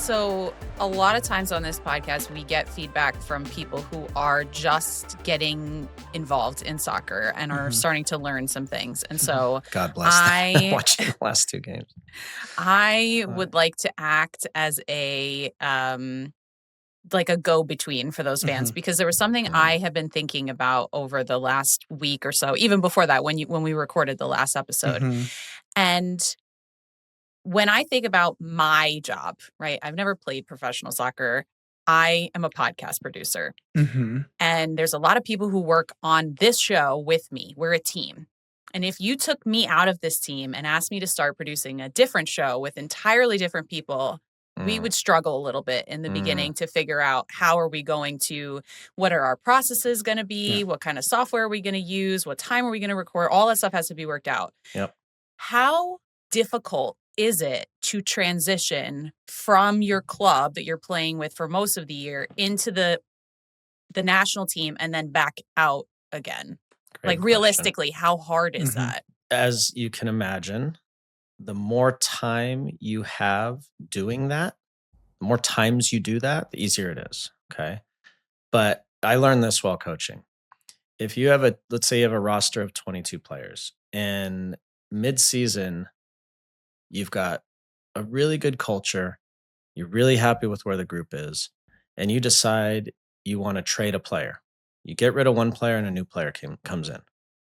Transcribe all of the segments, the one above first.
So a lot of times on this podcast, we get feedback from people who are just getting involved in soccer and are starting to learn some things. And so God bless them. Watching the last two games. I would like to act as a like a go-between for those fans, because there was something I have been thinking about over the last week or so, even before that, when we recorded the last episode. And when I think about my job, right, I've never played professional soccer. I am a podcast producer. And there's a lot of people who work on this show with me. We're a team. And if you took me out of this team and asked me to start producing a different show with entirely different people, we would struggle a little bit in the beginning to figure out how are we going to, what are our processes going to be? What kind of software are we going to use? What time are we going to record? All that stuff has to be worked out. How difficult is it to transition from your club that you're playing with for most of the year into the national team and then back out again? Great question. Realistically, how hard is that? As you can imagine, the more time you have doing that, the more times you do that, the easier it is. Okay. But I learned this while coaching. If you have let's say you have a roster of 22 players, and mid-season, you've got a really good culture, you're really happy with where the group is, and you decide you want to trade a player. You get rid of one player and a new player comes in.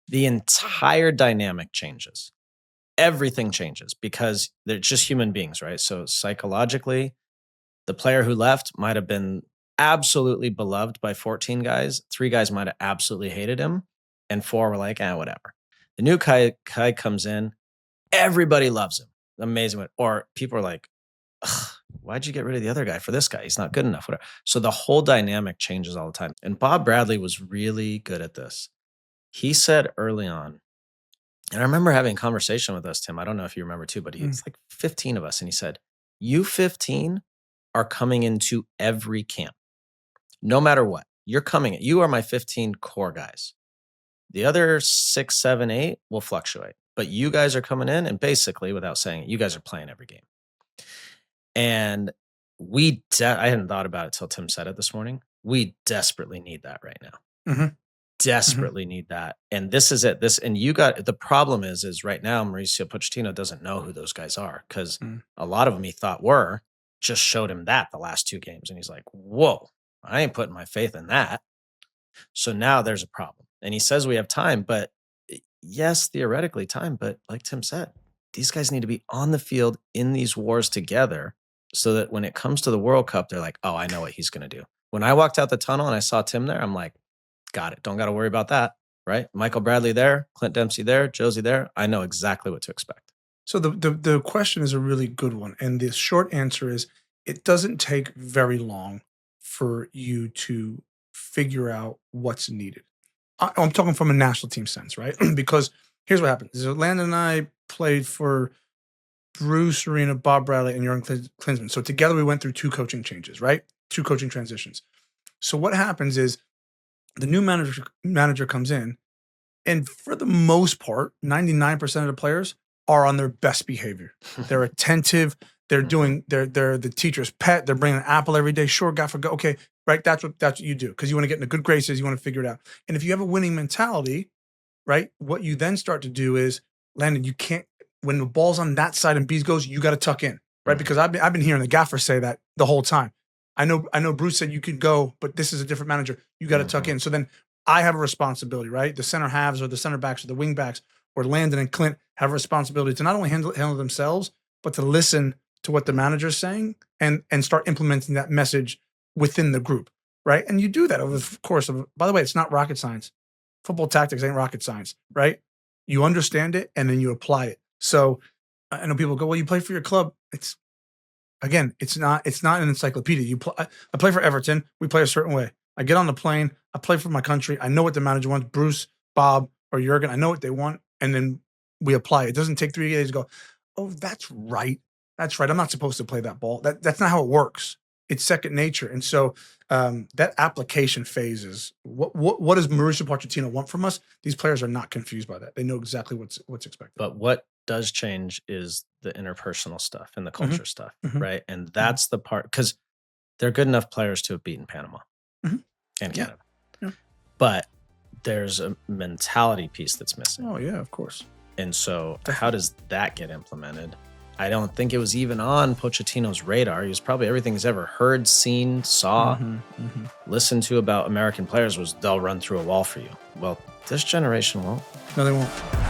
The entire dynamic changes. Everything changes because they're just human beings, right? So psychologically, the player who left might have been absolutely beloved by 14 guys. 3 guys might have absolutely hated him, and 4 were like, whatever. The new guy comes in, everybody loves him. Amazing. Or people are like, why'd you get rid of the other guy for this guy? He's not good enough. Whatever. So the whole dynamic changes all the time. And Bob Bradley was really good at this. He said early on, and I remember having a conversation with us, Tim. I don't know if you remember too, but he's like 15 of us. And he said, you 15 are coming into every camp. No matter what, you're coming in. You are my 15 core guys. The other 6, 7, 8 will fluctuate. But you guys are coming in, and basically, without saying it, you guys are playing every game. And I hadn't thought about it till Tim said it this morning. We desperately need that right now. Desperately need that. And this is it. The problem is right now, Mauricio Pochettino doesn't know who those guys are, because a lot of them he thought just showed him that the last 2 games. And he's like, whoa, I ain't putting my faith in that. So now there's a problem. And he says we have time, but yes, theoretically time. But like Tim said, these guys need to be on the field in these wars together so that when it comes to the World Cup, they're like, oh, I know what he's going to do. When I walked out the tunnel and I saw Tim there, I'm like, got it. Don't got to worry about that, right? Michael Bradley there, Clint Dempsey there, Josie there. I know exactly what to expect. So the question is a really good one. And the short answer is it doesn't take very long for you to figure out what's needed. I'm talking from a national team sense, right? Because here's what happened. So Landon and I played for Bruce Arena, Bob Bradley, and Jurgen Klinsmann. So together we went through 2 coaching changes, right? 2 coaching transitions. So what happens is the new manager comes in, and for the most part, 99% of the players are on their best behavior. They're attentive. They're doing. They're the teacher's pet. They're bringing an apple every day. Sure, God forgot. Okay, right. That's what you do, because you want to get in the good graces. You want to figure it out. And if you have a winning mentality, right, what you then start to do is, Landon, you can't. When the ball's on that side and Bees goes, you got to tuck in, right? Because I've been hearing the gaffer say that the whole time. I know Bruce said you could go, but this is a different manager. You got to tuck in. So then I have a responsibility, right? The center halves or the center backs or the wing backs or Landon and Clint have a responsibility to not only handle themselves, but to listen to what the manager is saying and start implementing that message within the group, right? And you do that over the course of, by the way, it's not rocket science. Football tactics ain't rocket science, right? You understand it and then you apply it. So I know people go, well, you play for your club. It's not an encyclopedia. I play for Everton. We play a certain way. I get on the plane. I play for my country. I know what the manager wants, Bruce, Bob, or Jurgen. I know what they want. And then we apply it. It doesn't take 3 days to go, oh, that's right. That's right. I'm not supposed to play that ball. That's not how it works. It's second nature. And so that application phase is what does Mauricio Pochettino want from us? These players are not confused by that. They know exactly what's expected. But what does change is the interpersonal stuff and the Mhm. culture stuff, Mhm. right? And Mhm. that's the part because they're good enough players to have beaten Panama Mhm. and Yeah. Canada. Yeah. But there's a mentality piece that's missing. Oh, yeah, of course. And so how Definitely. does that get implemented? I don't think it was even on Pochettino's radar. He was probably everything he's ever heard, seen, saw, Mhm. Mhm. listened to about American players was they'll run through a wall for you. Well, this generation won't. No, they won't.